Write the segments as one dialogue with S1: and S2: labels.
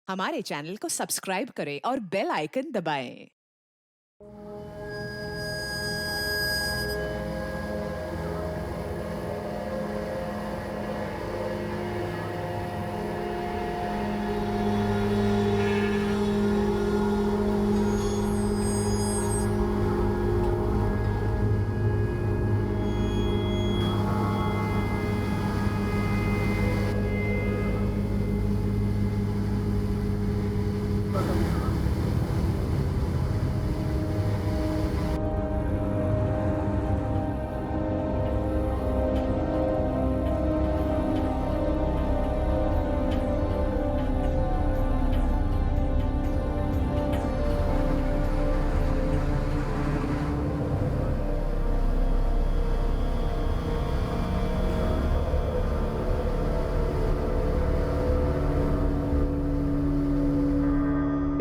S1: हमारे चैनल को सब्सक्राइब करें और बेल आइकन दबाएं।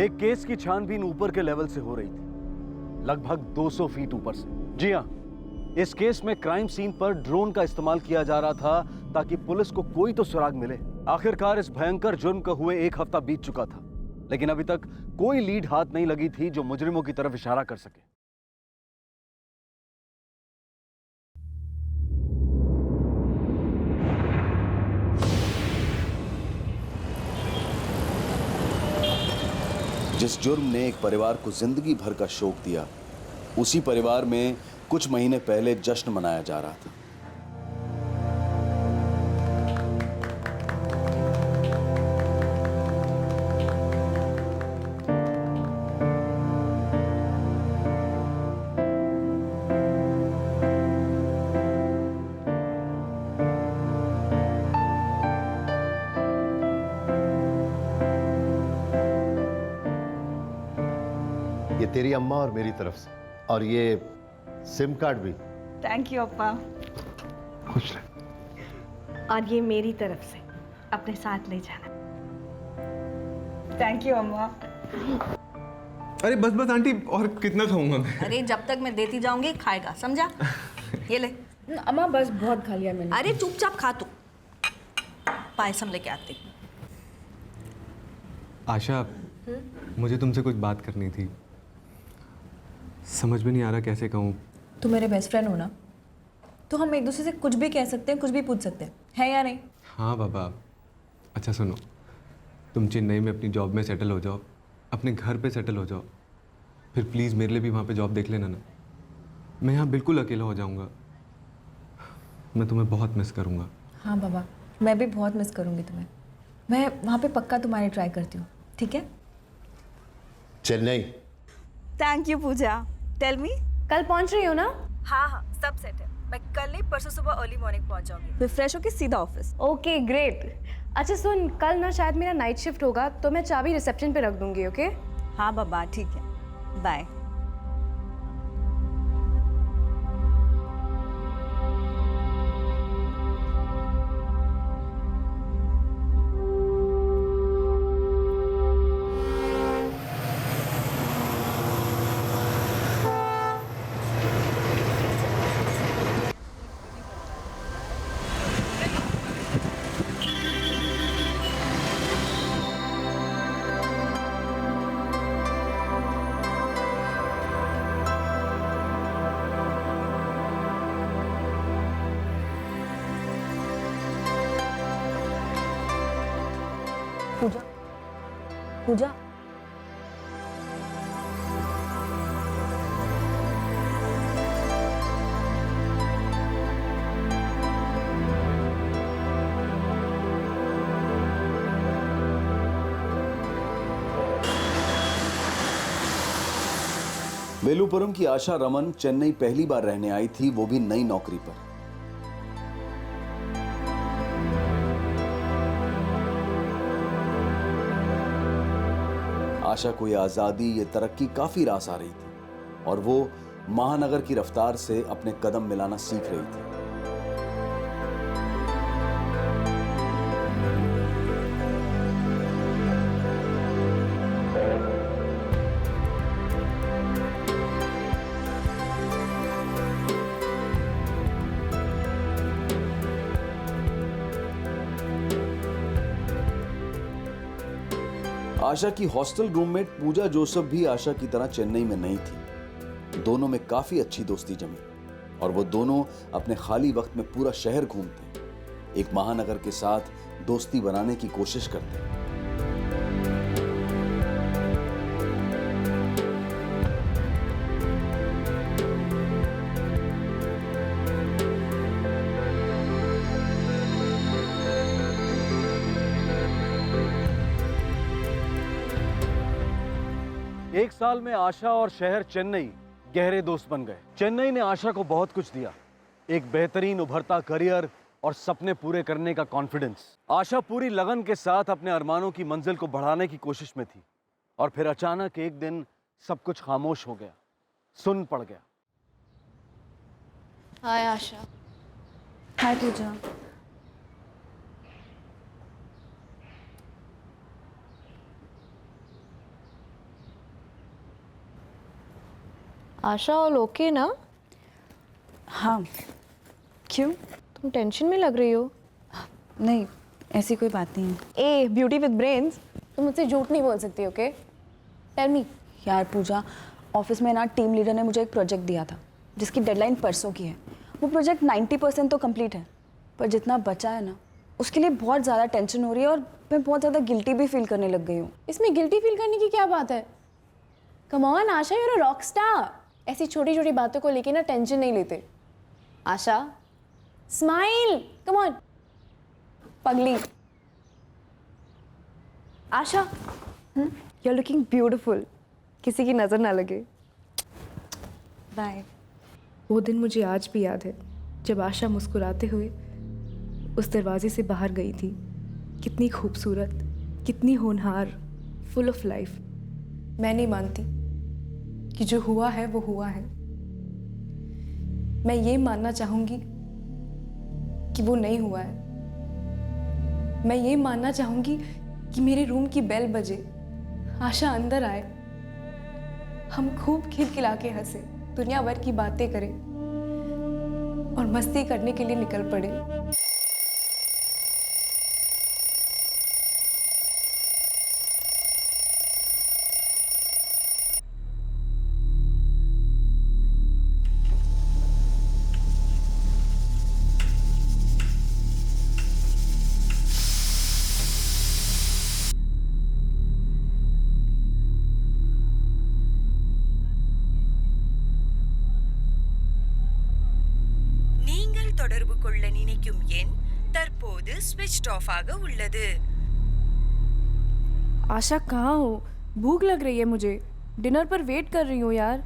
S2: एक केस की छानबीन ऊपर के लेवल से हो रही थी, लगभग 200 फीट ऊपर से। जी हां, इस केस में क्राइम सीन पर ड्रोन का इस्तेमाल किया जा रहा था ताकि पुलिस को कोई तो सुराग मिले। आखिरकार इस भयंकर जुर्म का हुए 1 हफ्ता बीत चुका था, लेकिन अभी तक कोई लीड हाथ नहीं लगी थी जो मुजरिमों की तरफ इशारा कर सके। जिस जुर्म ने एक परिवार को जिंदगी भर का शोक दिया, उसी परिवार में कुछ महीने पहले जश्न मनाया जा रहा था।
S3: ये तेरी अम्मा और मेरी तरफ से, और ये सिम कार्ड भी।
S4: थैंक यू अप्पा।
S3: खुश रह।
S4: और ये मेरी तरफ से, अपने साथ ले जाना। थैंक यू अम्मा।
S5: अरे बस बस आंटी, और कितना खाऊंगा मैं?
S6: अरे जब तक मैं देती जाऊंगी खाएगा, समझा? ये ले।
S4: अम्मा बस बहुत खा लिया मैंने।
S6: अरे चुपचाप खा तू। पायसम लेके आती।
S5: आशा, मुझे तुमसे कुछ बात करनी थी। समझ में नहीं आ रहा कैसे कहूँ।
S7: तुम मेरे बेस्ट फ्रेंड हो ना, तो हम एक दूसरे से कुछ भी कह सकते हैं, कुछ भी पूछ सकते हैं, है या नहीं?
S5: हाँ बाबा। अच्छा सुनो, तुम चेन्नई में अपनी जॉब में सेटल हो जाओ, अपने घर पे सेटल हो जाओ, फिर प्लीज़ मेरे लिए भी वहाँ पे जॉब देख लेना ना। मैं यहाँ बिल्कुल अकेला हो जाऊँगा। मैं तुम्हें बहुत मिस करूँगा।
S7: हाँ बाबा, मैं भी बहुत मिस करूँगी तुम्हें। मैं वहाँ पे पक्का तुम्हारी ट्राई करती हूँ, ठीक है?
S3: Chennai.
S6: Thank you Pooja. Tell me.
S7: कल पहुँच रही हो ना?
S6: हाँ हाँ, सब सेट है। मैं कल नहीं, परसों सुबह अर्ली मॉर्निंग पहुँच जाऊंगी। फिर फ्रेश होके सीधा ऑफिस।
S8: Okay great. अच्छा सुन, कल ना शायद मेरा नाइट शिफ्ट होगा, तो मैं चाबी रिसेप्शन पे रख दूंगी। ओके?
S6: हाँ बाबा, ठीक है, बाय।
S7: पूजा, पूजा,
S2: वेलुपुरम की आशा रमन चेन्नई पहली बार रहने आई थी, वो भी नई नौकरी पर। आशा को ये आजादी, ये तरक्की काफी रास आ रही थी और वो महानगर की रफ्तार से अपने कदम मिलाना सीख रही थी।
S9: आशा की हॉस्टल रूममेट पूजा जोसेफ भी आशा की तरह चेन्नई में नहीं थी। दोनों में काफी अच्छी दोस्ती जमी और वो दोनों अपने खाली वक्त में पूरा शहर घूमते, एक महानगर के साथ दोस्ती बनाने की कोशिश करते।
S2: एक साल में आशा और शहर चेन्नई गहरे दोस्त बन गए। चेन्नई ने आशा को बहुत कुछ दिया, एक बेहतरीन उभरता करियर और सपने पूरे करने का कॉन्फिडेंस। आशा पूरी लगन के साथ अपने अरमानों की मंजिल को बढ़ाने की कोशिश में थी और फिर अचानक एक दिन सब कुछ खामोश हो गया, सुन पड़ गया।
S8: हाय आशा।
S7: हाय पूजा।
S8: आशा ऑल ओके ना?
S10: हाँ। क्यों?
S8: तुम टेंशन में लग रही हो।
S10: नहीं, ऐसी कोई बात नहीं है।
S8: ए ब्यूटी विद ब्रेन्स, तुम मुझसे झूठ नहीं बोल सकती, ओके? Tell me.
S10: यार पूजा, ऑफिस में ना टीम लीडर ने मुझे एक प्रोजेक्ट दिया था जिसकी डेडलाइन परसों की है। वो प्रोजेक्ट 90% तो कंप्लीट है, पर जितना बचा है ना उसके लिए बहुत ज़्यादा टेंशन हो रही है और मैं बहुत ज़्यादा गिल्टी भी फील करने लग गई हूँ।
S8: इसमें गिल्टी फील करने की क्या बात है? Come on Asha, you are a rock star. ऐसी छोटी छोटी बातों को लेके ना टेंशन नहीं लेते। आशा स्माइल, कम ऑन पगली। आशा यू आर लुकिंग ब्यूटिफुल, किसी की नज़र ना लगे।
S10: बाय।
S8: वो दिन मुझे आज भी याद है जब आशा मुस्कुराते हुए उस दरवाजे से बाहर गई थी। कितनी खूबसूरत, कितनी होनहार, फुल ऑफ लाइफ। मैं नहीं मानती कि जो हुआ है वो हुआ है। मैं ये मानना चाहूंगी कि वो नहीं हुआ है। मैं ये मानना चाहूंगी कि मेरे रूम की बेल बजे, आशा अंदर आए, हम खूब खिलखिला के हंसे, दुनिया भर की बातें करें और मस्ती करने के लिए निकल पड़े।
S11: தொடர்பு கொள்ள நினைக்கும் எண் தற்போது ஸ்விட்ச்ட் ஆஃப் ஆக உள்ளது।
S8: आशा कहाँ हो? भूख लग रही है मुझे, डिनर पर वेट कर रही हूँ यार।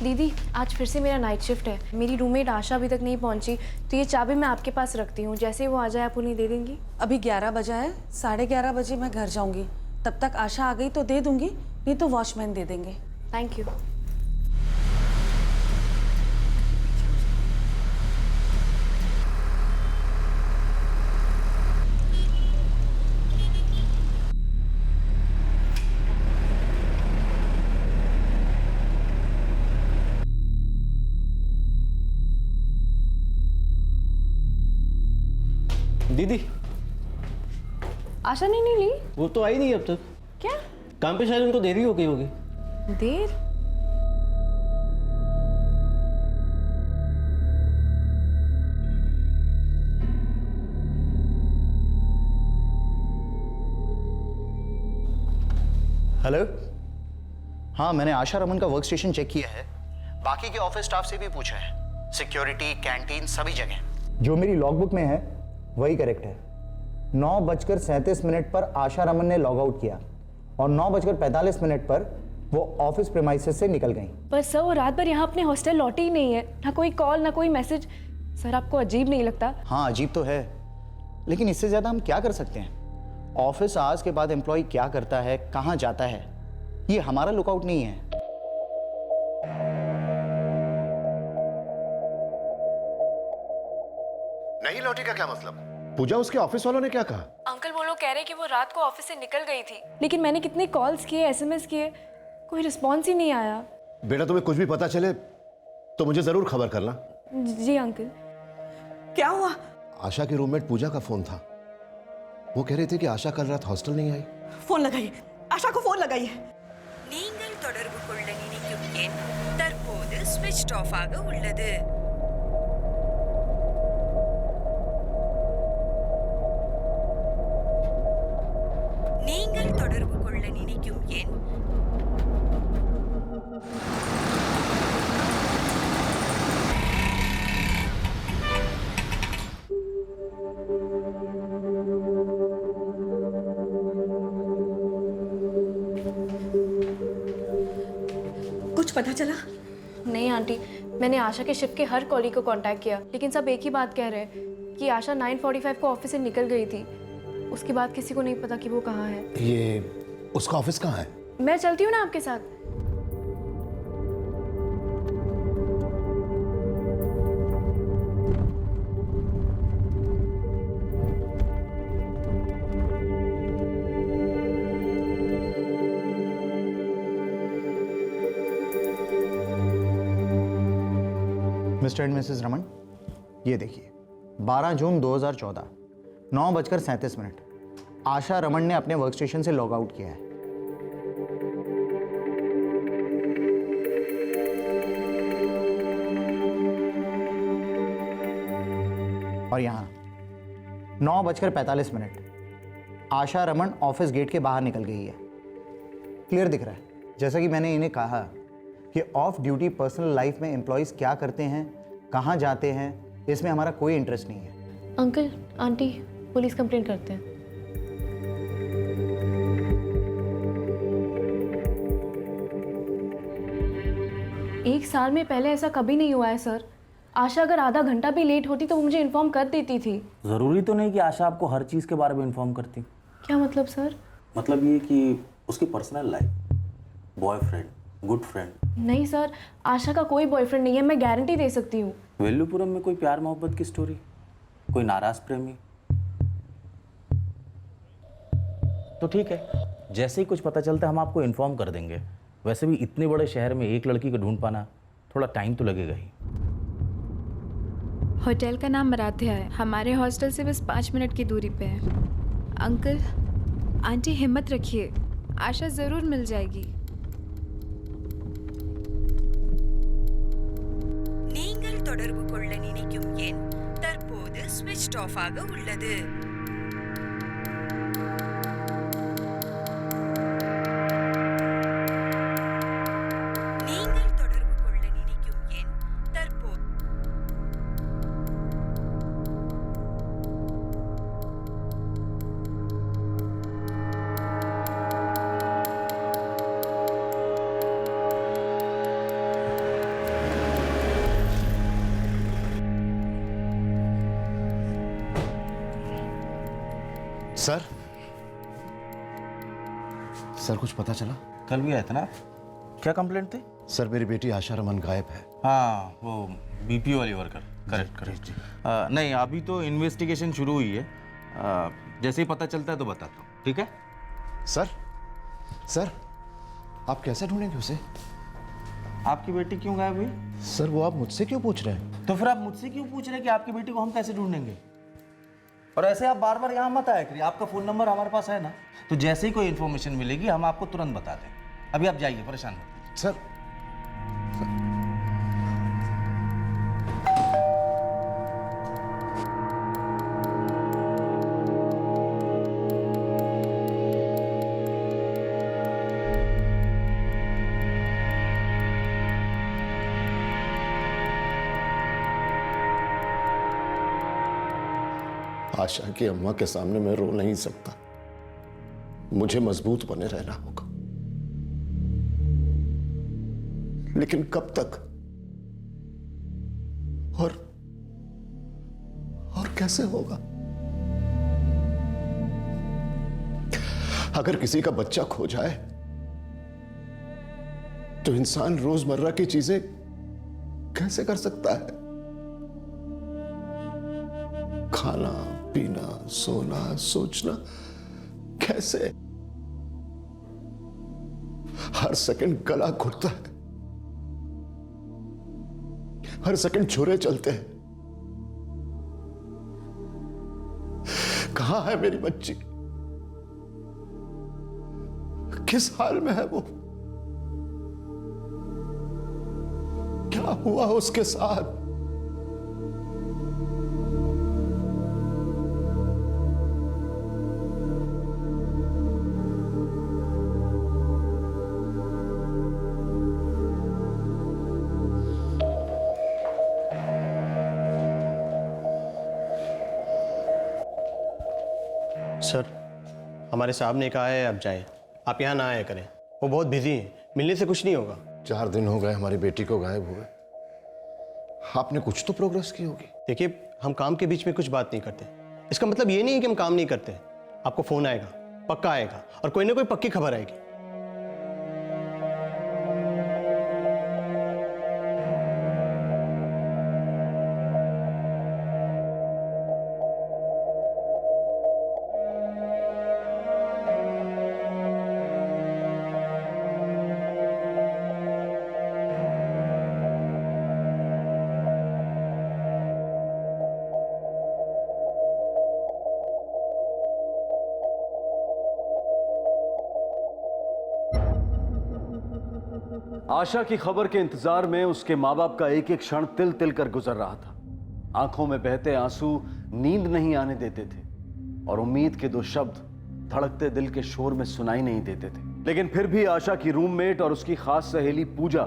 S8: दीदी आज फिर से मेरा नाइट शिफ्ट है। मेरी रूममेट आशा अभी तक नहीं पहुंची, तो ये चाबी मैं आपके पास रखती हूँ। जैसे ही वो आ जाए आप उन्हें दे देंगी।
S12: अभी 11 बजा है, 11:30 बजे मैं घर जाऊंगी। तब तक आशा आ गई तो दे दूंगी, नहीं तो वॉचमैन दे देंगे।
S8: Thank you.
S13: दीदी
S8: आशा ने नहीं ली?
S13: वो तो आई नहीं अब तक।
S8: क्या?
S13: काम पे शायद उनको देरी हो गई होगी।
S8: देर?
S14: हेलो। हाँ, मैंने आशा रमन का वर्क स्टेशन चेक किया है, बाकी के ऑफिस स्टाफ से भी पूछा है। सिक्योरिटी, कैंटीन, सभी जगह जो मेरी लॉगबुक में है वही करेक्ट है। 9:37 पर आशा रमन ने लॉग आउट किया और 9:45 पर वो ऑफिस प्रेमाइसेस से निकल गई।
S8: पर सर वो रात भर यहाँ अपने हॉस्टल लौटी ही नहीं है, ना कोई कॉल ना कोई मैसेज। सर आपको अजीब नहीं लगता?
S14: हाँ अजीब तो है, लेकिन इससे ज्यादा हम क्या कर सकते हैं? ऑफिस आवर्स के बाद एम्प्लॉय क्या करता है, कहाँ जाता है, ये हमारा लुकआउट नहीं है।
S3: नहीं लौटी का क्या मतलब? पूजा, उसके ऑफिस वालों ने क्या कहा?
S8: अंकल वो लोग कह रहे हैं कि वो रात को ऑफिस से निकल गई थी, लेकिन मैंने कितने कॉल्स किए, एसएमएस किए, कोई रिस्पॉन्स ही नहीं आया।
S3: बेटा, तुम्हें कुछ भी पता चले तो मुझे जरूर खबर करना।
S8: जी अंकल।
S12: क्या हुआ?
S3: आशा की रूममेट पूजा का फोन था। वो कह रही थी कि आशा कल रात हॉस्टल नहीं आई।
S12: फोन लगाइए, आशा को फोन लगाइए।
S11: நீங்கள் தொடர்பு கொள்ள நினைக்கும் எண் தற்போது ஸ்விட்ச் ஆஃப் ஆக உள்ளது. நீங்கள் தொடர்பு கொள்ள நினைக்கும் எண்
S12: कुछ पता चला?
S8: नहीं आंटी, मैंने आशा के शिफ्ट के हर कॉलीग को कांटेक्ट किया, लेकिन सब एक ही बात कह रहे हैं कि आशा 9:45 को ऑफिस से निकल गई थी। उसके बाद किसी को नहीं पता कि वो कहाँ है।
S3: ये उसका ऑफिस कहाँ है?
S8: मैं चलती हूँ ना आपके साथ।
S14: मिस्टर एंड मिसेस रमन, ये देखिए 12 जून 2014 9:37 आशा रमन ने अपने वर्क स्टेशन से लॉग आउट किया है। और यहाँ 9:45 आशा रमन ऑफिस गेट के बाहर निकल गई है। क्लियर दिख रहा है। जैसा कि मैंने इन्हें कहा कि ऑफ ड्यूटी पर्सनल लाइफ में एम्प्लॉयज़ क्या करते हैं, कहाँ जाते हैं, इसमें हमारा कोई इंटरेस्ट नहीं है।
S8: अंकल आंटी पुलिस कंप्लेंट करते हैं। एक साल में पहले ऐसा कभी नहीं हुआ है सर। आशा अगर आधा घंटा भी लेट होती तो वो मुझे इन्फॉर्म कर देती थी।
S13: ज़रूरी तो नहीं कि आशा आपको हर चीज़ के बारे में इन्फॉर्म करती।
S8: क्या मतलब सर?
S13: मतलब ये कि उसकी personal life, boyfriend, good friend.
S8: नहीं सर, आशा का कोई बॉयफ्रेंड नहीं है, मैं गारंटी दे सकती हूँ।
S13: वेल्लूपुरम में कोई प्यार मोहब्बत की स्टोरी, कोई नाराज प्रेमी? तो ठीक है, जैसे ही कुछ पता चलता है हम आपको इन्फॉर्म कर देंगे। वैसे भी इतने बड़े शहर में एक लड़की को ढूंढ पाना थोड़ा टाइम तो लगेगा ही।
S15: होटल का नाम मराठिया है, हमारे हॉस्टल से बस 5 मिनट की दूरी पे है। अंकल आंटी हिम्मत रखिए, आशा ज़रूर मिल जाएगी।
S11: நீங்கள் தொடர்பு கொள்ள நினைக்கும் எண் தற்போது ஸ்விட்ச் ஆஃப் ஆக உள்ளது. நீங்கள் தொடர்பு கொள்ள நினைக்கும் எண் தற்போது
S3: सर कुछ पता चला?
S13: कल भी आया था ना? क्या कंप्लेंट थी?
S3: सर मेरी बेटी आशा रमन गायब है।
S13: हाँ, वो बीपीओ वाली वर्कर। करेक्ट। नहीं, अभी तो इन्वेस्टिगेशन शुरू हुई है। जैसे ही पता चलता है तो बताता हूँ, ठीक है?
S3: सर आप कैसे ढूंढेंगे उसे?
S13: आपकी बेटी क्यों गायब हुई?
S3: सर वो आप मुझसे क्यों पूछ रहे हैं?
S13: तो फिर आप मुझसे क्यों पूछ रहे हैं कि आपकी बेटी को हम कैसे ढूंढेंगे? और ऐसे आप बार बार यहाँ मत आया करिए। आपका फ़ोन नंबर हमारे पास है ना, तो जैसे ही कोई इन्फॉर्मेशन मिलेगी हम आपको तुरंत बता दें। अभी आप जाइए, परेशान मत।
S3: सर आशा की अम्मा के सामने मैं रो नहीं सकता। मुझे मजबूत बने रहना होगा। लेकिन कब तक और कैसे होगा? अगर किसी का बच्चा खो जाए तो इंसान रोजमर्रा की चीजें कैसे कर सकता है? खाना, पीना, सोना, सोचना कैसे? हर सेकंड गला घुटता है। हर सेकंड छुरे चलते हैं। कहां है मेरी बच्ची? किस हाल में है वो? क्या हुआ उसके साथ?
S16: सर, हमारे साहब ने कहा है अब जाएं। आप यहाँ ना आया करें, वो बहुत बिजी हैं, मिलने से कुछ नहीं होगा।
S3: 4 दिन हो गए हमारी बेटी को गायब हुए। आपने कुछ तो प्रोग्रेस की होगी।
S16: देखिए, हम काम के बीच में कुछ बात नहीं करते। इसका मतलब ये नहीं है कि हम काम नहीं करते। आपको फोन आएगा, पक्का आएगा, और कोई ना कोई पक्की खबर आएगी।
S2: आशा की खबर के इंतजार में उसके माँ बाप का एक एक क्षण तिल तिल कर गुजर रहा था। आंखों में बहते आंसू नींद नहीं आने देते थे और उम्मीद के 2 शब्द धड़कते दिल के शोर में सुनाई नहीं देते थे। लेकिन फिर भी आशा की रूममेट और उसकी खास सहेली पूजा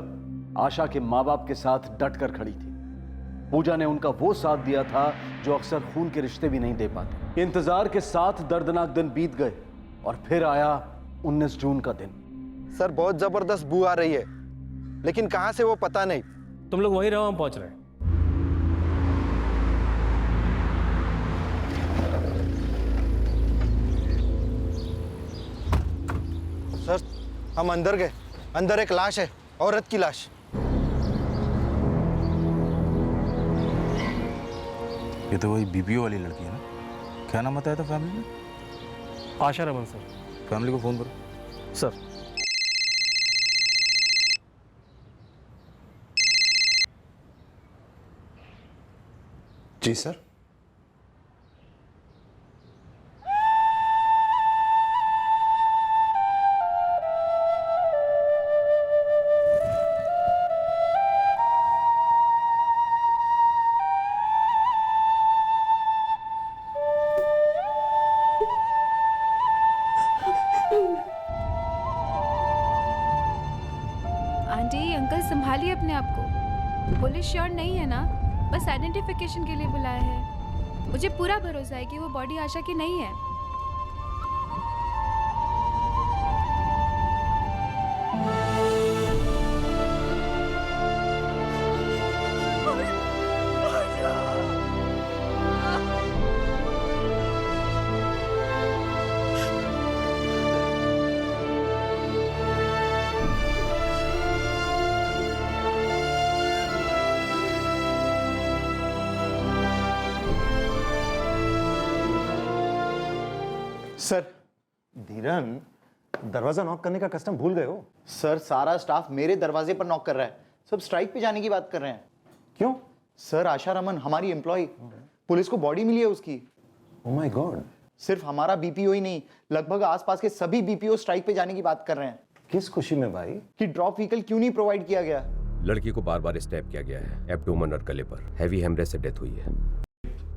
S2: आशा के माँ बाप के साथ डट कर खड़ी थी। पूजा ने उनका वो साथ दिया था जो अक्सर खून के रिश्ते भी नहीं दे पाते। इंतजार के साथ दर्दनाक दिन बीत गए और फिर आया 19 जून का दिन।
S17: सर, बहुत जबरदस्त बू आ रही है, लेकिन कहां से वो पता नहीं।
S16: तुम लोग वहीं रहो, हम पहुंच रहे हैं।
S17: सर, हम अंदर गए। अंदर एक लाश है, औरत की लाश।
S13: ये तो वही बीपीओ वाली लड़की है ना? क्या नाम बताया था फैमिली में?
S16: आशा रमन सर।
S13: फैमिली को फोन करो।
S16: सर।
S3: जी सर।
S15: आंटी, अंकल संभालिए अपने आप को। पुलिस श्योर नहीं है ना, बस आइडेंटिफिकेशन के लिए बुलाया है। मुझे पूरा भरोसा है कि वो बॉडी आशा की नहीं है।
S14: सर, धीरन, दरवाजा नॉक करने का कस्टम भूल गए हो? सर, सारा स्टाफ मेरे दरवाजे पर नॉक कर रहा है। सब स्ट्राइक पे जाने की बात कर रहे हैं। क्यों? सर, आशा रमन हमारी एम्प्लॉय, पुलिस को बॉडी मिली है उसकी।
S3: Oh my God.
S14: सिर्फ हमारा बीपीओ ही नहीं, लगभग आसपास के सभी बीपीओ स्ट्राइक पे जाने की बात कर रहे हैं।
S3: किस खुशी में भाई?
S14: कि ड्रॉप व्हीकल क्यों नहीं प्रोवाइड किया गया।
S18: लड़की को बार बार स्टैब किया गया है, एब्डोमेन और गले पर हैवी हेमरेज से डेथ हुई है।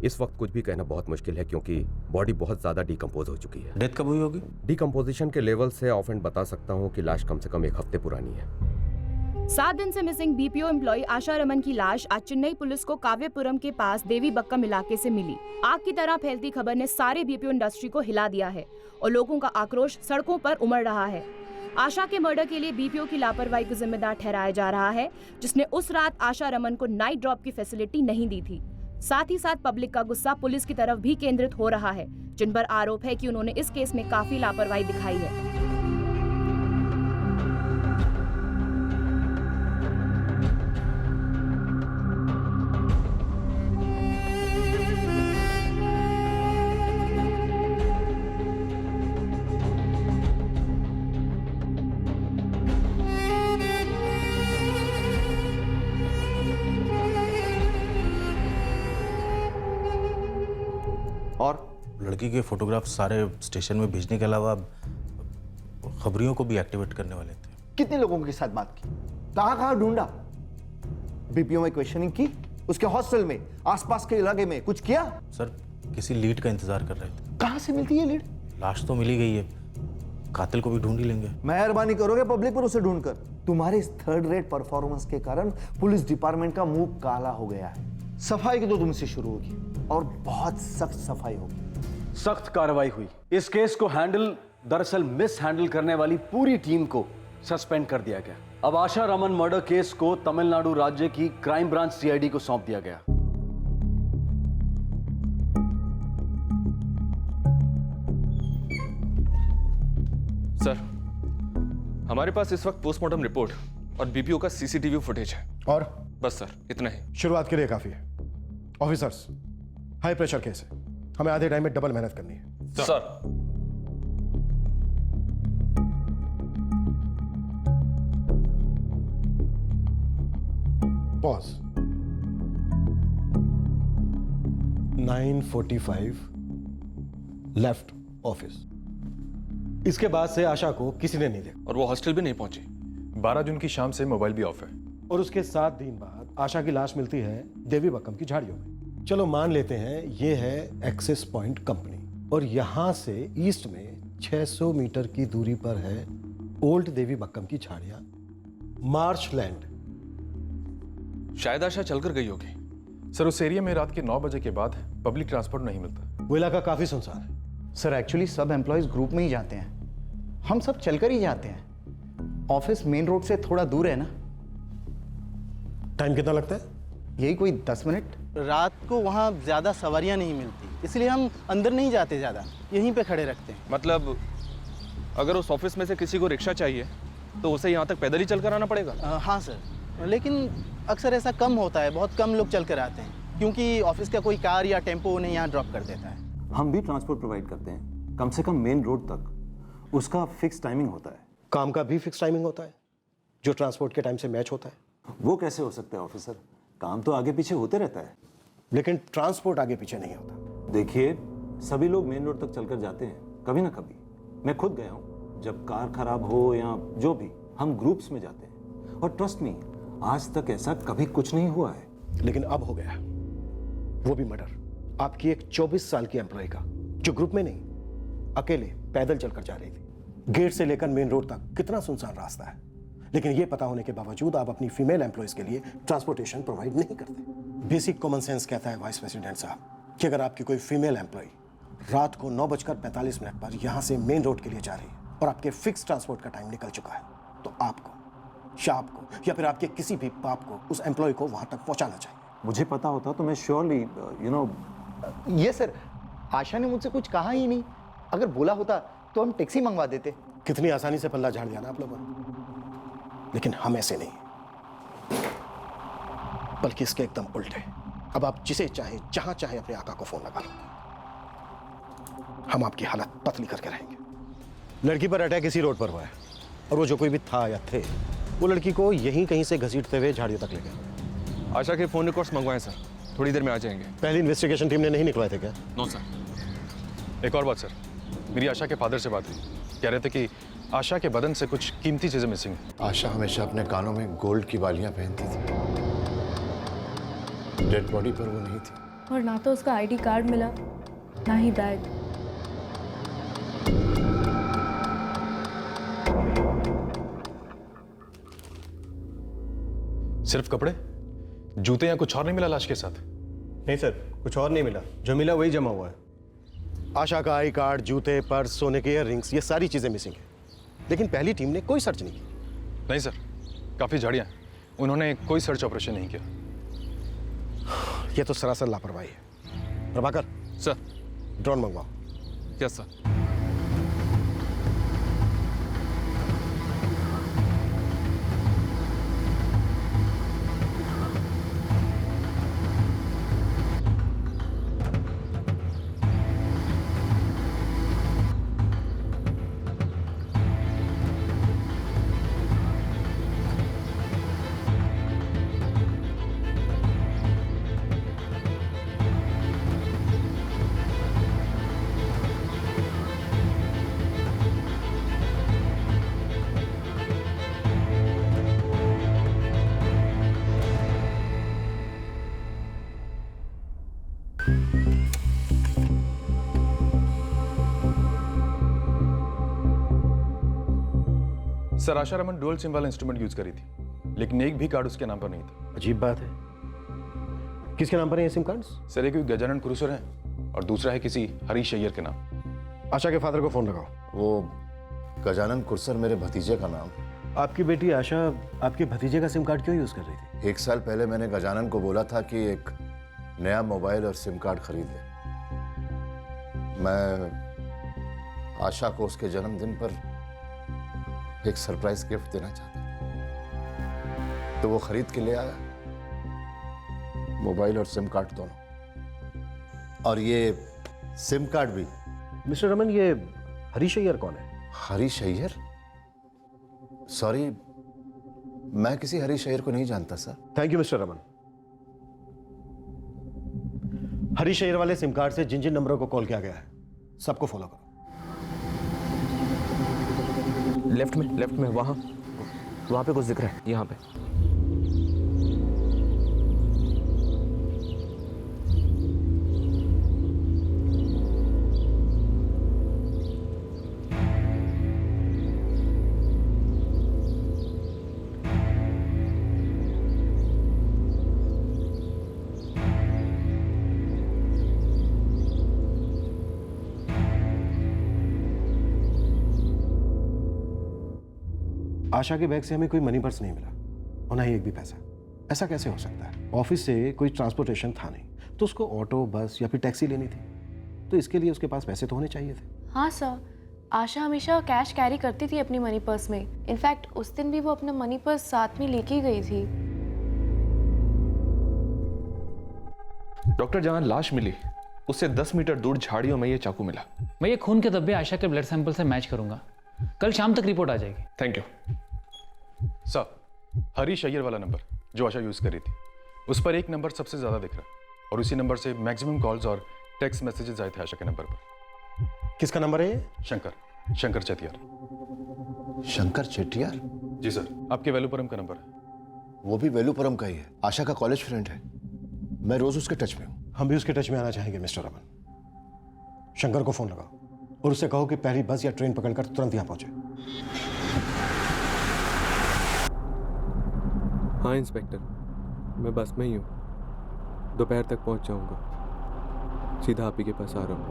S18: इस वक्त कुछ भी कहना बहुत मुश्किल है क्योंकि बॉडी बहुत ज्यादा डिकम्पोज हो चुकी है।
S13: डेथ कब हुई होगी?
S18: डिकम्पोजिशन के लेवल से ऑफ एंड बता सकता हूँ कि लाश कम से कम 1 हफ्ते पुरानी है।
S19: 7 दिन से मिसिंग बीपीओ एम्प्लॉय आशा रमन की लाश आज चेन्नई पुलिस को काव्यपुरम के पास देवी बक्कम इलाके से मिली। आग की तरह फैलती खबर ने सारे बीपीओ इंडस्ट्री को हिला दिया है और लोगों का आक्रोश सड़कों पर उमड़ रहा है। आशा के मर्डर के लिए बीपीओ की लापरवाही को जिम्मेदार ठहराया जा रहा है, जिसने उस रात आशा रमन को नाइट ड्रॉप की फैसिलिटी नहीं दी थी। साथ ही साथ पब्लिक का गुस्सा पुलिस की तरफ भी केंद्रित हो रहा है, जिन पर आरोप है कि उन्होंने इस केस में काफी लापरवाही दिखाई है।
S13: लड़की के फोटोग्राफ सारे स्टेशन में भेजने के अलावा खबरियों को भी एक्टिवेट करने वाले थे।
S14: कितने लोगों के साथ बात की, कहां कहां ढूंढा, बीपीओ में क्वेश्चनिंग की, उसके हॉस्टल में, आसपास के इलाके में कुछ किया?
S13: सर किसी लीड का इंतजार कर रहे थे।
S14: कहां से मिलती है लीड?
S13: लाश तो मिली गई है, कातिल को भी ढूंढ ही लेंगे।
S14: मेहरबानी करोगे पब्लिक पर उसे ढूंढकर? तुम्हारे इस थर्ड रेट परफॉर्मेंस के कारण पुलिस डिपार्टमेंट का मुंह काला हो गया है। सफाई की तो तुमसे शुरू होगी और बहुत सख्त सफाई होगी।
S2: सख्त कार्रवाई हुई। इस केस को दरअसल मिस हैंडल करने वाली पूरी टीम को सस्पेंड कर दिया गया। अब आशा रमन मर्डर केस को तमिलनाडु राज्य की क्राइम ब्रांच सीआईडी को सौंप दिया गया।
S5: सर, हमारे पास इस वक्त पोस्टमार्टम रिपोर्ट और बीपीओ का सीसीटीवी फुटेज है।
S17: और
S5: बस सर, इतना ही।
S17: शुरुआत के लिए काफी है। ऑफिसर्स, हाई प्रेशर केस है, हमें आधे टाइम में डबल मेहनत करनी है।
S5: सर।
S17: पॉज। 9:45 left office. इसके बाद से आशा को किसी ने नहीं देखा
S5: और वो हॉस्टल भी नहीं पहुंची।
S20: 12 जून की शाम से मोबाइल भी ऑफ है।
S17: और उसके 7 दिन बाद आशा की लाश मिलती है देवी बक्कम की झाड़ियों में। चलो मान लेते हैं ये है एक्सेस पॉइंट कंपनी और यहां से ईस्ट में 600 मीटर की दूरी पर है ओल्ड देवी बक्कम की झाड़ियां, मार्श लैंड।
S5: शायद आशा चलकर गई होगी।
S20: सर, उस एरिया में रात के 9 बजे के बाद पब्लिक ट्रांसपोर्ट नहीं मिलता।
S17: वो इलाका काफी सुनसान है।
S14: सर एक्चुअली सब एम्प्लॉयज ग्रुप में ही जाते हैं, हम सब चलकर ही जाते हैं। ऑफिस मेन रोड से थोड़ा दूर है ना।
S17: टाइम कितना लगता है?
S14: यही कोई 10 मिनट।
S21: रात को वहाँ ज़्यादा सवारियाँ नहीं मिलती, इसलिए हम अंदर नहीं जाते, ज़्यादा यहीं पे खड़े रखते हैं।
S5: मतलब अगर उस ऑफिस में से किसी को रिक्शा चाहिए तो उसे यहाँ तक पैदल ही चलकर आना पड़ेगा?
S21: हाँ सर, लेकिन अक्सर ऐसा कम होता है, बहुत कम लोग चल कर आते हैं क्योंकि ऑफिस का कोई कार या टेम्पो उन्हें यहाँ ड्रॉप कर देता है।
S22: हम भी ट्रांसपोर्ट प्रोवाइड करते हैं, कम से कम मेन रोड तक। उसका फिक्स टाइमिंग होता है।
S17: काम का भी फिक्स टाइमिंग होता है जो ट्रांसपोर्ट के टाइम से मैच होता है?
S22: वो कैसे हो सकता है ऑफिसर, काम तो आगे पीछे होते रहता है।
S17: लेकिन ट्रांसपोर्ट आगे पीछे नहीं होता।
S22: देखिए, सभी लोग मेन रोड तक चलकर जाते हैं, कभी ना कभी। मैं खुद गया हूँ, जब कार खराब हो या जो भी, हम ग्रुप्स में जाते हैं। और ट्रस्ट मी, आज तक ऐसा कभी कुछ नहीं हुआ है।
S17: लेकिन अब हो गया, वो भी मर्डर आपकी एक 24 साल की एम्प्लॉय का, जो ग्रुप में नहीं, अकेले पैदल चलकर जा रही थी। गेट से लेकर मेन रोड तक कितना सुनसान रास्ता है, लेकिन ये पता होने के बावजूद आप अपनी फीमेल एम्प्लॉयज के लिए ट्रांसपोर्टेशन प्रोवाइड नहीं करते। बेसिक कॉमन सेंस कहता है वाइस प्रेसिडेंट साहब कि अगर आपकी कोई फीमेल एम्प्लॉय रात को 9:45 पर यहाँ से मेन रोड के लिए जा रही है और आपके फिक्स ट्रांसपोर्ट का टाइम निकल चुका है, तो आपको या फिर आपके किसी भी बाप को उस एम्प्लॉय को वहां तक पहुंचाना चाहिए।
S22: मुझे पता होता तो मैं श्योरली
S14: ये सर, आशा ने मुझसे कुछ कहा ही नहीं। अगर बोला होता तो हम टैक्सी मंगवा देते।
S17: कितनी आसानी से पल्ला झाड़ दिया ना आप लोगों ने। लेकिन हम ऐसे नहीं, बल्कि इसके एकदम उल्टे। अब आप जिसे चाहे जहां चाहे अपने आका को फोन लगा लो, हम आपकी हालत पतली करके रहेंगे। लड़की पर अटैक इसी रोड पर हुआ है और वो जो कोई भी था या थे, वो लड़की को यहीं कहीं से घसीटते हुए झाड़ियों तक ले गए।
S5: आशा के फोन रिकॉर्ड्स मंगवाएं सर, थोड़ी देर में आ जाएंगे।
S17: पहली इन्वेस्टिगेशन टीम ने नहीं निकलवाए थे क्या?
S5: No sir.
S20: एक और बात सर, मेरी आशा के फादर से बात हुई, कह रहे थे कि आशा के बदन से कुछ कीमती चीजें मिसिंग हैं।
S3: आशा हमेशा अपने कानों में गोल्ड की बालियां पहनती थी। डेड बॉडी पर वो नहीं थी।
S8: और ना तो उसका आईडी कार्ड मिला, ना ही बैग।
S20: सिर्फ कपड़े, जूते या कुछ और नहीं मिला लाश के साथ?
S17: नहीं सर, कुछ और नहीं मिला। जो मिला वही जमा हुआ है। आशा का आई कार्ड, जूते, पर्स, सोने के इयररिंग्स, ये सारी चीजें मिसिंग हैं। लेकिन पहली टीम ने कोई सर्च नहीं की।
S20: नहीं सर, काफी झाड़ियां, उन्होंने कोई सर्च ऑपरेशन नहीं किया।
S17: ये तो सरासर लापरवाही है। प्रभाकर
S5: सर,
S17: ड्रोन मंगवाओ।
S5: Yes sir.
S20: Sir Asha Raman dual SIM वाला इंस्ट्रूमेंट यूज करी थी, लेकिन एक भी कार्ड उसके नाम पर नहीं था।
S17: अजीब बात है। किसके नाम पर है ये सिम कार्ड्स?
S20: सर एक गजानन कुरुसर है और दूसरा है किसी हरीश अय्यर के नाम।
S17: आशा के फादर को फोन लगाओ।
S3: वो गजानन कुरसर मेरे भतीजे का नाम।
S17: आपकी बेटी आशा आपके भतीजे का सिम कार्ड क्यों यूज कर रही थी?
S3: 1 साल पहले मैंने गजानन को बोला था कि एक नया मोबाइल और सिम कार्ड खरीद ले। मैं आशा को उसके जन्मदिन पर एक सरप्राइज गिफ्ट देना चाहता था, तो वो खरीद के ले आया, मोबाइल और सिम कार्ड दोनों। और ये सिम कार्ड भी।
S17: मिस्टर रमन, ये हरीश अय्यर कौन है?
S3: हरीश अय्यर? सॉरी, मैं किसी हरीश अय्यर को नहीं जानता sir.
S17: Thank you mister Raman. Harish Iyer वाले सिम कार्ड से जिन जिन नंबरों को कॉल किया गया है सबको फॉलो करो।
S1: लेफ्ट में वहां पे कुछ दिख रहा है, यहाँ पे।
S17: आशा के बैग से हमें कोई मनी पर्स नहीं मिला और ना ही एक भी पैसा। ऐसा कैसे हो सकता है? ऑफिस से कोई ट्रांसपोर्टेशन था नहीं, तो उसको ऑटो, बस या फिर टैक्सी लेनी थी, तो इसके लिए उसके पास पैसे तो होने चाहिए थे।
S8: हाँ सर, आशा हमेशा कैश कैरी करती थी अपनी मनी पर्स में। इनफैक्ट उस दिन भी वो अपना मनी पर्स साथ में लेके गई थी।
S4: डॉक्टर, जहां लाश मिली उससे 10 मीटर दूर झाड़ियों में ये चाकू मिला।
S23: मैं ये खून के धब्बे आशा के ब्लड सैंपल से मैच करूंगा। कल शाम तक रिपोर्ट आ जाएगी।
S20: Thank you sir. Harish Iyer वाला नंबर जो आशा यूज करी थी, उस पर एक नंबर सबसे ज्यादा दिख रहा है और उसी नंबर से मैक्सिमम कॉल्स और टेक्स्ट मैसेजेस आए थे आशा के नंबर पर।
S17: किसका नंबर है ये?
S20: शंकर चेटियार।
S3: शंकर चेटियार?
S20: जी सर, आपके वेलुपुरम का नंबर है।
S3: वो भी वेलुपुरम का ही है। आशा का कॉलेज फ्रेंड है, मैं रोज उसके टच में हूँ।
S17: हम भी उसके टच में आना चाहेंगे मिस्टर रमन। शंकर को फोन लगाओ और उससे कहो कि पहली बस या ट्रेन पकड़कर तुरंत यहाँ पहुंचे।
S5: हाँ इंस्पेक्टर, मैं बस में ही हूँ। दोपहर तक पहुँच जाऊँगा। सीधा आप ही के पास आ रहा हूँ।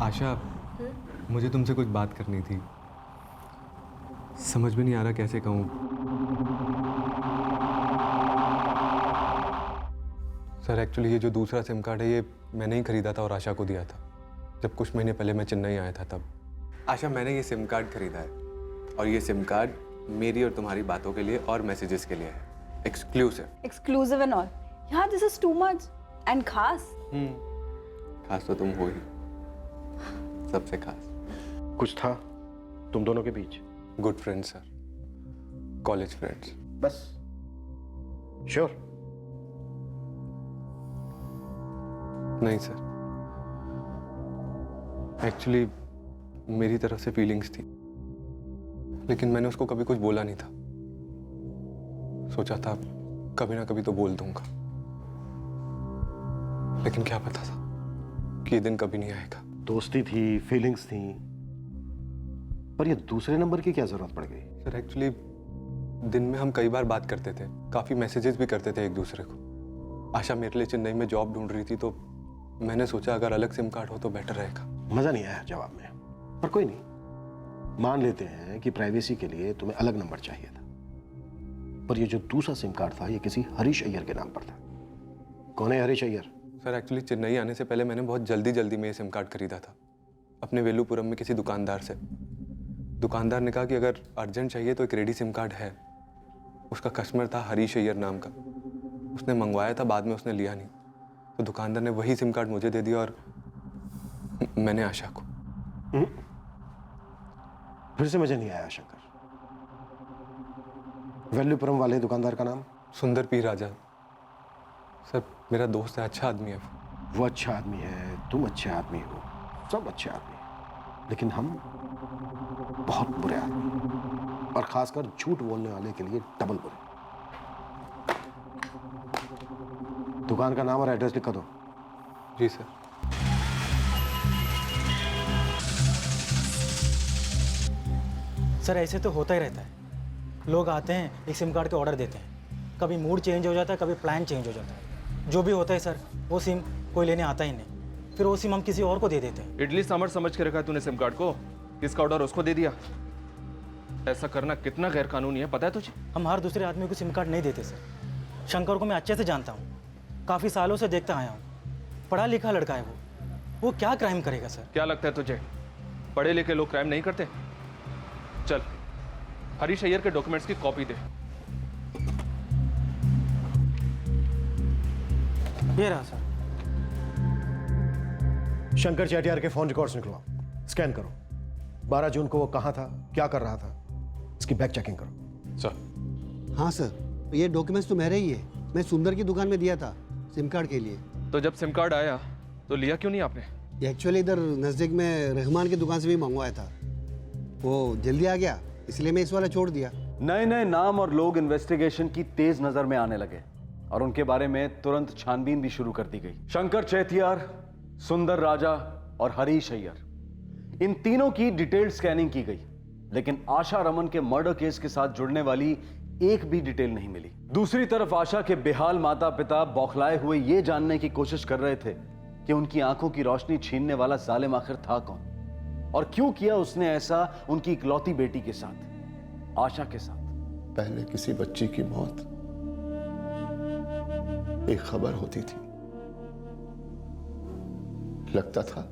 S5: आशा, मुझे तुमसे कुछ बात करनी थी। समझ में नहीं आ रहा कैसे कहूँ। सर एक्चुअली ये जो दूसरा सिम कार्ड है ये मैंने ही खरीदा था और आशा को दिया था जब कुछ महीने पहले मैं चेन्नई आया था तब। आशा, मैंने ये सिम कार्ड खरीदा है और ये सिम कार्ड मेरी और तुम्हारी बातों के लिए और मैसेजेस के लिए है।
S10: Exclusive and all. यार this is too much. And खास
S5: खास तो तुम हो ही, सबसे खास।
S17: कुछ था तुम दोनों के बीच?
S5: Good friends sir, college friends.
S17: बस? श्योर?
S5: नहीं सर, एक्चुअली मेरी तरफ से फीलिंग्स थी, लेकिन मैंने उसको कभी कुछ बोला नहीं था। सोचा था कभी ना कभी तो बोल दूंगा, लेकिन क्या पता था कि ये दिन कभी नहीं आएगा।
S17: दोस्ती थी, फीलिंग्स थी, पर ये दूसरे नंबर की क्या जरूरत पड़ गई?
S5: सर एक्चुअली दिन में हम कई बार बात करते थे, काफी मैसेजेस भी करते थे एक दूसरे को। आशा मेरे लिए चेन्नई में जॉब ढूंढ रही थी, तो मैंने सोचा अगर अलग सिम कार्ड हो तो बेटर रहेगा।
S17: मजा नहीं आया जवाब में, पर कोई नहीं, मान लेते हैं कि प्राइवेसी के लिए तुम्हें अलग नंबर चाहिए था, पर ये जो दूसरा सिम कार्ड था ये किसी हरीश अय्यर के नाम पर था। कौन है हरीश अय्यर?
S5: सर एक्चुअली चेन्नई आने से पहले मैंने बहुत जल्दी में ये सिम कार्ड खरीदा था अपने वेलुपुरम में किसी दुकानदार से। दुकानदार ने कहा कि अगर अर्जेंट चाहिए तो एक रेडी सिम कार्ड है। उसका कस्टमर था हरीश अय्यर नाम का, उसने मंगवाया था, बाद में उसने लिया नहीं, तो दुकानदार ने वही सिम कार्ड मुझे दे दिया और मैंने आशा को।
S17: फिर से मुझे नहीं आया शंकर। वेल्लुपुरम वाले दुकानदार का नाम?
S5: सुंदर पी राजा। सर मेरा दोस्त है, अच्छा आदमी है
S17: वो। अच्छा आदमी है, तुम अच्छे आदमी हो, सब अच्छे आदमी हैं, लेकिन हम बहुत बुरे आदमी। और खासकर झूठ बोलने वाले के लिए डबल बुरे। दुकान का नाम और एड्रेस लिखा दो।
S5: जी सर।
S21: सर ऐसे तो होता ही रहता है, लोग आते हैं एक सिम कार्ड के ऑर्डर देते हैं, कभी मूड चेंज हो जाता है, कभी प्लान चेंज हो जाता है, जो भी होता है सर वो सिम कोई लेने आता ही नहीं, फिर वो सिम हम किसी और को दे देते हैं।
S4: इडली सांभर समझ के रखा है तूने सिम कार्ड को, किसका ऑर्डर उसको दे दिया। ऐसा करना कितना गैर कानूनी है पता है तुझे?
S21: हम हर दूसरे आदमी को सिम कार्ड नहीं देते सर। शंकर को मैं अच्छे से जानता हूँ, काफ़ी सालों से देखता आया हूँ, पढ़ा लिखा लड़का है वो क्या क्राइम करेगा सर?
S4: क्या लगता है तुझे पढ़े लिखे लोग क्राइम नहीं करते? चल हरीश अय्यर के डॉक्यूमेंट्स की कॉपी दे।
S21: ये रहा सर।
S17: शंकर चेटियार के फोन रिकॉर्ड्स निकलवाओ, स्कैन करो। 12 जून को वो कहाँ था, क्या कर रहा था, इसकी बैक चेकिंग करो।
S4: सर।
S6: हाँ सर, ये डॉक्यूमेंट्स तो मेरे ही है, मैं सुंदर की दुकान में दिया था सिम कार्ड के लिए।
S4: तो जब सिम कार्ड आया तो लिया क्यों नहीं आपने?
S6: एक्चुअली इधर नज़दीक में रहमान की दुकान से भी मंगवाया था, वो जल्दी आ गया इसलिए मैं इस वाला छोड़ दिया।
S2: नए नए नाम और लोग इन्वेस्टिगेशन की तेज नजर में आने लगे और उनके बारे में तुरंत छानबीन भी शुरू कर दी गई। शंकर चेतियार, सुंदर राजा और हरीश अय्यर, इन तीनों की डिटेल्ड स्कैनिंग की गई, लेकिन आशा रमन के मर्डर केस के साथ जुड़ने वाली एक भी डिटेल नहीं मिली। दूसरी तरफ आशा के बेहाल माता पिता बौखलाए हुए ये जानने की कोशिश कर रहे थे कि उनकी आंखों की रोशनी छीनने वाला जालिम आखिर था कौन और क्यों किया उसने ऐसा उनकी इकलौती बेटी के साथ, आशा के साथ।
S3: पहले किसी बच्ची की मौत एक खबर होती थी, लगता था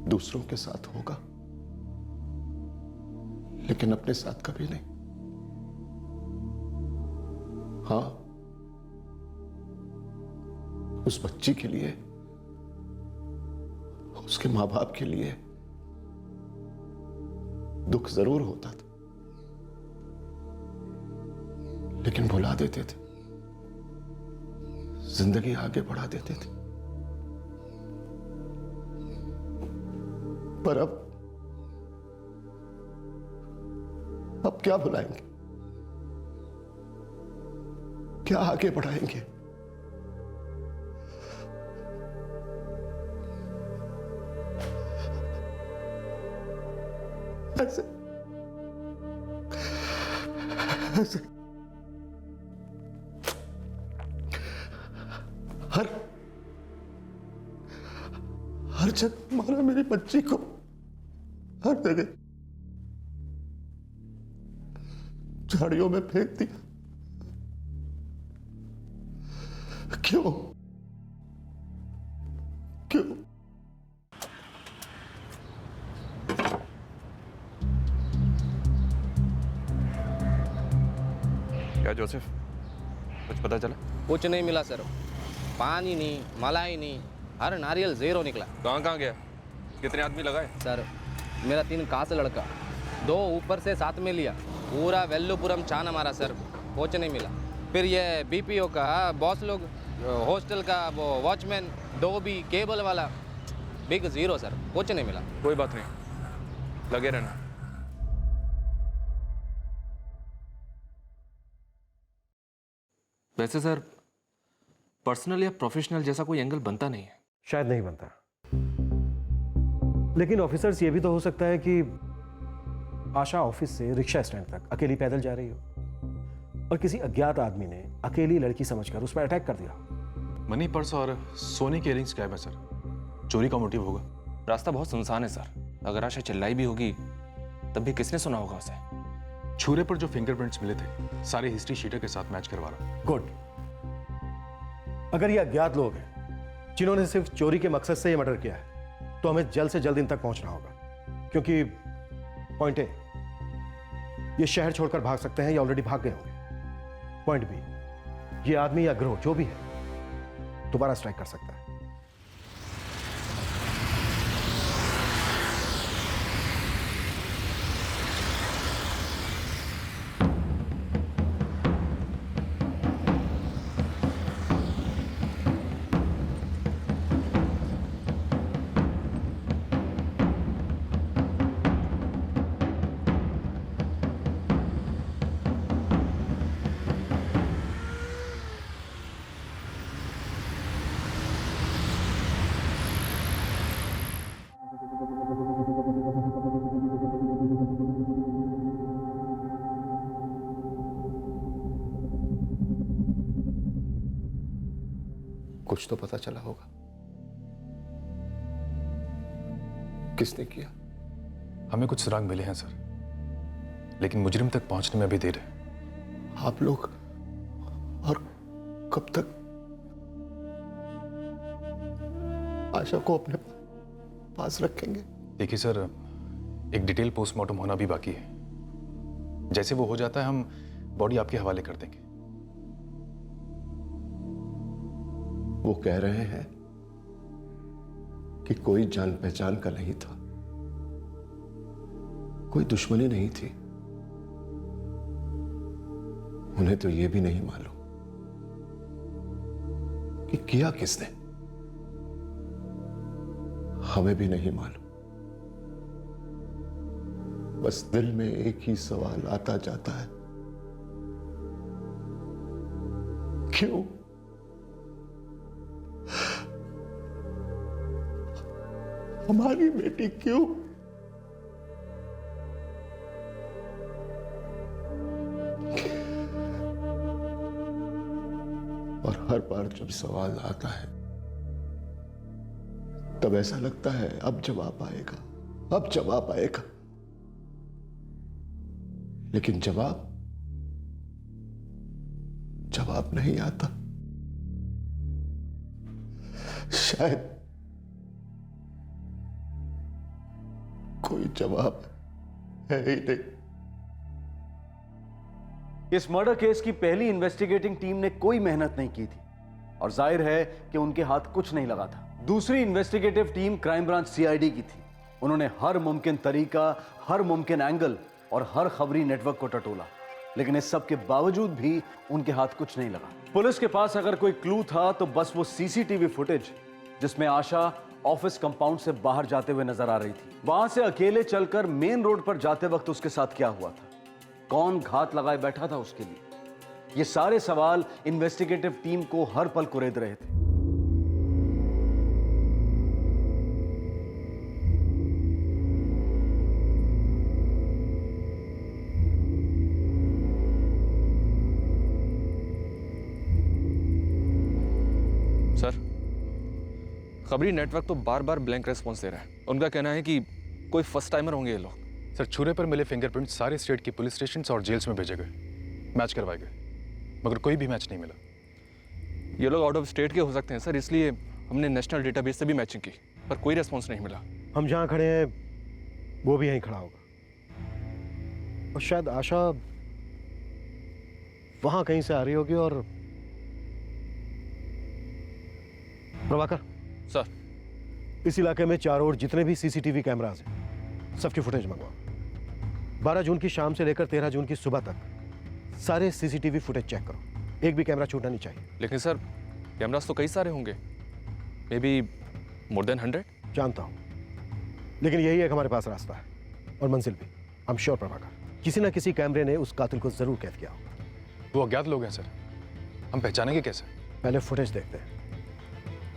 S3: दूसरों के साथ होगा, लेकिन अपने साथ कभी नहीं। हाँ, उस बच्ची के लिए, उसके मां बाप के लिए दुख जरूर होता था, लेकिन भुला देते थे, जिंदगी आगे बढ़ा देते थे। पर अब क्या भुलाएंगे, क्या आगे बढ़ाएंगे? ऐसे हर जगह मारा मेरी बच्ची को, हर जगह झाड़ियों में फेंक दिया। क्यों क्यों?
S4: क्या जोसेफ, कुछ पता चला?
S7: कुछ नहीं मिला सर, पानी नहीं, मलाई नहीं, हर नारियल ज़ीरो निकला।
S4: कहाँ गया? कितने आदमी लगाए?
S7: सर मेरा 3 खास लड़का, 2 ऊपर से साथ में लिया, पूरा वेल्लुपुरम छाना मारा सर, कुछ नहीं मिला। फिर ये बीपीओ का बॉस लोग, हॉस्टल का वो वॉचमैन, डोबी, केबल वाला, बिग ज़ीरो सर, कुछ नहीं मिला।
S4: कोई बात नहीं, लगे रहना। वैसे सर पर्सनल या प्रोफेशनल जैसा कोई एंगल बनता नहीं है।
S17: शायद नहीं बनता, लेकिन ऑफिसर्स ये भी तो हो सकता है कि आशा ऑफिस से रिक्शा स्टैंड तक अकेली पैदल जा रही हो और किसी अज्ञात आदमी ने अकेली लड़की समझकर उस पर अटैक कर दिया।
S20: मनी पर्स और सोने के इयरिंग्स गायब है सर, चोरी का मोटिव होगा।
S4: रास्ता बहुत सुनसान है सर, अगर आशा चिल्लाई भी होगी तब भी किसने सुना होगा उसे?
S20: छुरे पर जो फिंगरप्रिंट्स मिले थे सारे हिस्ट्री शीटर के साथ मैच करवा रहा।
S17: गुड। अगर ये अज्ञात लोग हैं जिन्होंने सिर्फ चोरी के मकसद से ये मर्डर किया है, तो हमें जल्द से जल्द इन तक पहुंचना होगा, क्योंकि पॉइंट ए, ये शहर छोड़कर भाग सकते हैं या ऑलरेडी भाग गए होंगे। पॉइंट बी, ये आदमी या गिरोह जो भी है दोबारा स्ट्राइक कर सकता है।
S3: कुछ तो पता चला होगा किसने किया।
S20: हमें कुछ सुराग मिले हैं सर, लेकिन मुजरिम तक पहुंचने में अभी देर है।
S3: आप लोग और कब तक आशा को अपने पास रखेंगे?
S20: देखिए सर, एक डिटेल पोस्टमार्टम होना भी बाकी है। जैसे वो हो जाता है हम बॉडी आपके हवाले कर देंगे।
S3: वो कह रहे हैं कि कोई जान पहचान का नहीं था, कोई दुश्मनी नहीं थी। उन्हें तो यह भी नहीं मालूम कि किया किसने। हमें भी नहीं मालूम। बस दिल में एक ही सवाल आता जाता है, क्यों? हमारी बेटी क्यों? और हर बार जब सवाल आता है तब ऐसा लगता है अब जवाब आएगा, अब जवाब आएगा। लेकिन जवाब नहीं आता। शायद कोई जवाब है ही नहीं।
S2: इस मर्डर केस की पहली इन्वेस्टिगेटिंग टीम ने कोई मेहनत नहीं की थी और जाहिर है कि उनके हाथ कुछ नहीं लगा था। दूसरी investigative team crime branch CID की थी। उन्होंने हर मुमकिन तरीका, हर मुमकिन एंगल और हर खबरी नेटवर्क को टटोला, लेकिन इस सब के बावजूद भी उनके हाथ कुछ नहीं लगा। पुलिस के पास अगर कोई क्लू था तो बस वो सीसीटीवी फुटेज जिसमें आशा ऑफिस कंपाउंड से बाहर जाते हुए नजर आ रही थी। वहां से अकेले चलकर मेन रोड पर जाते वक्त उसके साथ क्या हुआ था, कौन घात लगाए बैठा था उसके लिए, ये सारे सवाल इन्वेस्टिगेटिव टीम को हर पल कुरेद रहे थे।
S4: सर, खबरी नेटवर्क तो बार बार ब्लैंक रेस्पॉन्स दे रहा है। उनका कहना है कि कोई फर्स्ट टाइमर होंगे ये लोग।
S20: सर, छुरे पर मिले फिंगरप्रिंट सारे स्टेट की पुलिस स्टेशन और जेल्स में भेजे गए, मैच करवाए गए, मगर कोई भी मैच नहीं मिला।
S4: ये लोग आउट ऑफ स्टेट के हो सकते हैं सर, इसलिए हमने नेशनल डेटाबेस से भी मैचिंग की, पर कोई रेस्पॉन्स नहीं मिला।
S17: हम जहां खड़े हैं वो भी यहीं खड़ा होगा और शायद आशा वहां कहीं से आ रही होगी। और प्रभाकर
S4: सर,
S17: इस इलाके में चारों ओर जितने भी सीसीटीवी कैमरास हैं सबकी फुटेज मंगवाओ। 12 जून की शाम से लेकर 13 जून की सुबह तक सारे सीसीटीवी फुटेज चेक करो, एक भी कैमरा छूटना नहीं चाहिए।
S4: लेकिन सर, कैमरास तो कई सारे होंगे, मे बी मोर देन 100।
S17: जानता हूं, लेकिन यही एक हमारे पास रास्ता है और मंजिल भी। आई एम श्योर प्रभाकर, किसी ना किसी कैमरे ने उस कातिल को जरूर कैद किया हो।
S20: वो अज्ञात लोग हैं सर, हम पहचानेंगे कैसे?
S17: पहले फुटेज देखते हैं,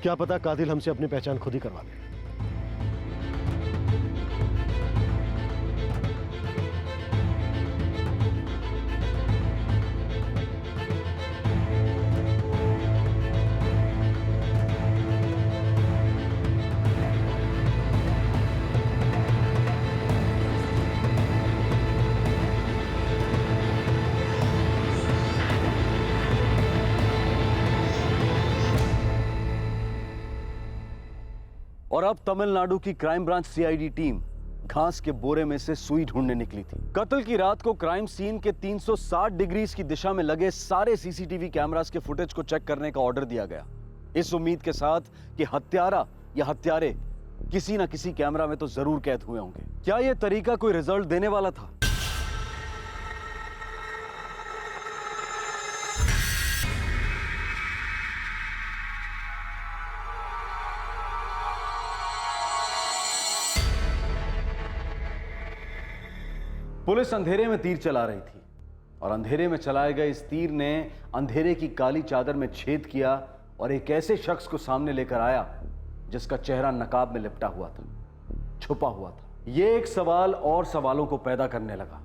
S17: क्या पता कातिल हमसे अपनी पहचान खुद ही करवा दे।
S2: और अब तमिलनाडु की क्राइम ब्रांच सीआईडी टीम घास के बोरे में से सुई ढूंढने निकली थी। कत्ल की रात को क्राइम सीन के 360 डिग्रीज की दिशा में लगे सारे सीसीटीवी कैमरास के फुटेज को चेक करने का ऑर्डर दिया गया, इस उम्मीद के साथ कि हत्यारा या हत्यारे किसी ना किसी कैमरा में तो जरूर कैद हुए होंगे। क्या यह तरीका कोई रिजल्ट देने वाला था? पुलिस अंधेरे में तीर चला रही थी और अंधेरे में चलाए गए इस तीर ने अंधेरे की काली चादर में छेद किया और एक ऐसे शख्स को सामने लेकर आया जिसका चेहरा नकाब में लिपटा हुआ था, छुपा हुआ था। यह एक सवाल और सवालों को पैदा करने लगा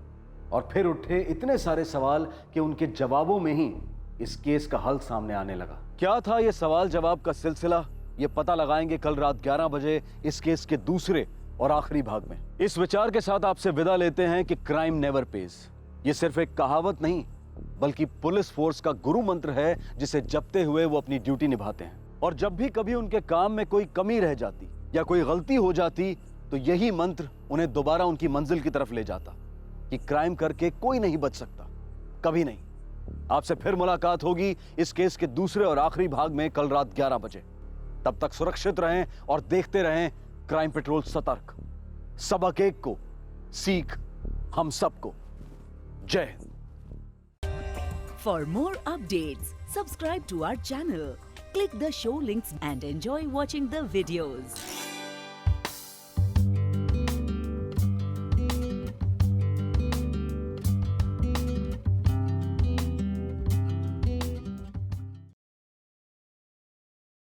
S2: और फिर उठे इतने सारे सवाल कि उनके जवाबों में ही इस केस का हल सामने आने लगा। क्या था ये सवाल जवाब का सिलसिला, ये पता लगाएंगे कल रात 11 बजे इस केस के दूसरे और आखिरी भाग में। इस विचार के साथ आपसे विदा लेते हैं कि क्राइम नेवर पेज ये सिर्फ एक कहावत नहीं बल्कि पुलिस फोर्स का गुरु मंत्र है जिसे जपते हुए वो अपनी ड्यूटी निभाते हैं। और जब भी कभी उनके काम में कोई कमी रह जाती या कोई गलती हो जाती तो यही मंत्र उन्हें दोबारा उनकी मंजिल की तरफ ले जाता कि क्राइम करके कोई नहीं बच सकता, कभी नहीं। आपसे फिर मुलाकात होगी इस केस के दूसरे और आखिरी भाग में कल रात 11 बजे। तब तक सुरक्षित रहें और देखते रहें क्राइम पेट्रोल सतर्क। सबक एक को, सीख हम सबको। जय Hind.
S9: For more updates, subscribe to our channel, click the show links and enjoy watching the videos.